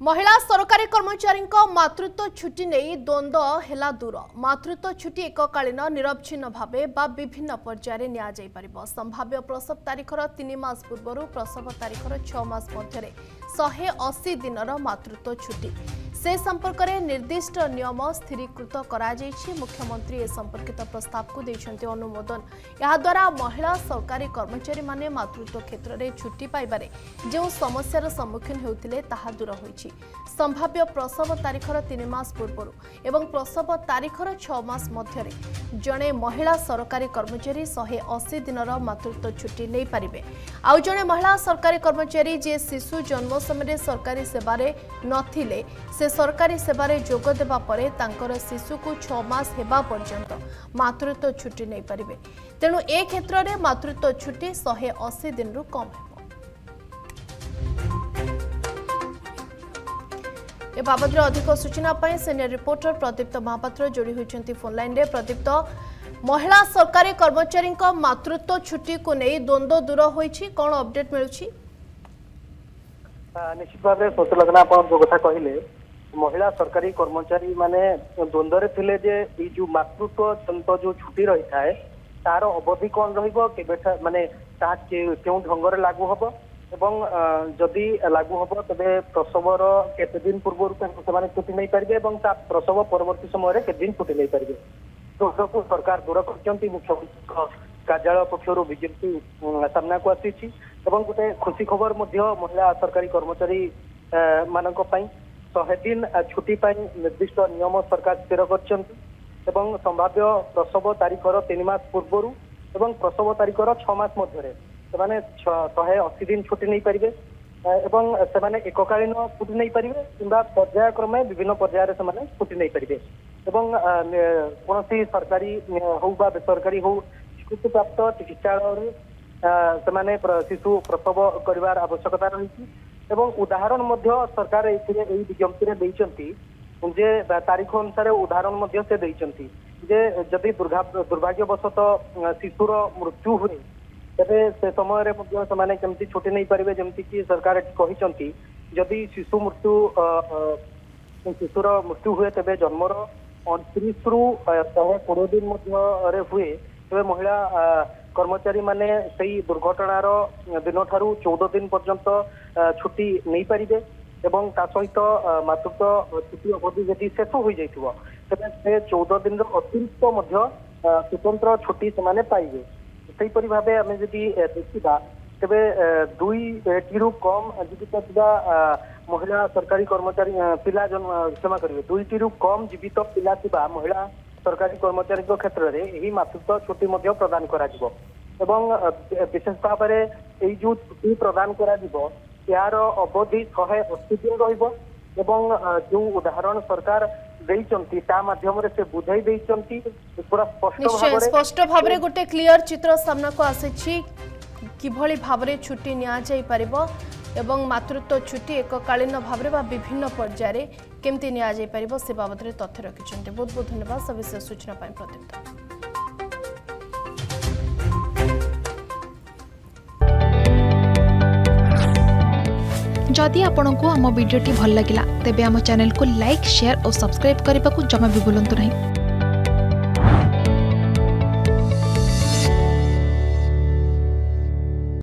महिला सरकारी कर्मचारी मातृत्व छुट्टी नहीं द्वंद्व हेला दूर। मातृत्व छुट्टी एककालीन निरवच्छिन्न भावे बा विभिन्न पर्यायर नि संभाव्य प्रसव तारीखर 3 मास पूर्व प्रसव तारीखर 6 मास मध्य 180 दिन मातृत्व छुट्टी से संपर्क में निर्दिष्ट नियम स्थिरीकृत करा मुख्यमंत्री ए संपर्कित प्रस्ताव को देते अनुमोदन। याद्वारा महिला सरकारी कर्मचारी माने मातृत्व क्षेत्र में छुट्टी पाइबारे जो समस्यार सम्मुखीन होते दूर होइछि। संभाव्य प्रसव तारीखर 3 मास पूर्व एवं प्रसव तारीखर 6 मास मध्य जड़े महिला सरकारी कर्मचारी 180 दिन मातृत्व छुट्टी नहीं पारिबे। आउ जड़े महिला सरकारी कर्मचारी जे शिशु जन्म समय सरकारी सेवारे नथिले से सरकारी सेवारे जोग देबा परे तांकर शिशु को 6 मास हेबा पर्यंत मातृत्व छुट्टी नहीं पारिबे। तेणु ए क्षेत्र में मातृत्व छुट्टी 180 दिन रु कम है। ए बाबद अधिक सूचना सीनियर रिपोर्टर प्रदीप्त महापात्र जोड़ी होती फोन लाइन रे। प्रदीप्त, महिला सरकारी कर्मचारी मातृत्व छुट्टी को नहीं द्वंद्व दूर होइछि, कौन अपडेट मिलुछि? निश्चित भाव सोचलग्ना जो कथा कहले महिला सरकारी कर्मचारी माने द्वंद्व थिले जे जो मातृत्व जनित जो छुट्टी रही है तार अवधि कौन रहा माने क्यों ढंग से लागू हम एवं जदि लागू हम तेरे प्रसवर केते दिन पूर्व छुट्टी नहीं पारे प्रसव परवर्ती समय केते दिन छुट्टी नहीं पारे। को सरकार दूर कर मुख्यमंत्री कार्यालय पक्षर विज्ञप्ति सामना को आसी गोटे खुशी खबर महिला सरकारी कर्मचारी मानक 100 दिन छुट्टी निर्दिष्ट नियम सरकार स्थिर कर संभाव्य प्रसव तारीखर 3 मास पूर्व एवं प्रसव तारीखर 6 मास मध्य 180 दिन छुट्टी नहीं पारे एवं से एककालीन छुट्टी नहीं पारे कि पर्यायक्रमे विभिन्न पर्यायर से छुट्टी नहीं पारे एवं कौन सरकारी हो बेसरकारी हो स्वीकृति प्राप्त चिकित्सालय से शिशु प्रसव कर आवश्यकता रही एवं उदाहरण सरकार विज्ञप्ति जे तारीख अनुसार उदाहरण से जे जदि दुर्भाग्यवशत शिशुर मृत्यु हुए तेरे से समय केमती छुट्टी नहीं पारे जमती कि सरकार कहते जदि शिशुर मृत्यु हुए तेरे जन्मर 29 रु 120 दिन हुए तेरे महिला कर्मचारी माने सही दुर्घटनार दिन ठारू 14 दिन पर्यंत छुट्टी नहीं पारे एवं ता सहित मातृत्व छुट्टी अवधि यदि शेष हो जाइथिबो तेबे से 14 दिन अतिरिक्त स्वतंत्र छुट्टी से पाइबे। सेहीपरि भावे आम जदि देखा तेबे 2 कम जीवित महिला सरकारी कर्मचारी पिला क्षमा करेंगे 2 कम जीवित पिला महिला सरकारी कर्मचारी क्षेत्र में यही मातृत्व छुट्टी प्रदान करा एवं विशेष भाव में जो छुट्टी प्रदान करा यार अवधि 180 दिन रही जो उदाहरण सरकार माध्यम से बुझाई पूरा स्पष्ट भाव गोटे क्लियर चित्र सामना को आसी किभली भाव में छुट्टी एवं मातृत्व छुट्टी एककालीन भाव में विभिन्न पर्यायर केमती नि से बाबद तथ्य रखिंट। बहुत बहुत धन्यवाद सविशेष सूचना प्रदीप्त। जदि आपंक आम भिडी भल लगा तेब आम चैनल को लाइक शेयर और सब्सक्राइब करने को जमा भी भूलु नहीं।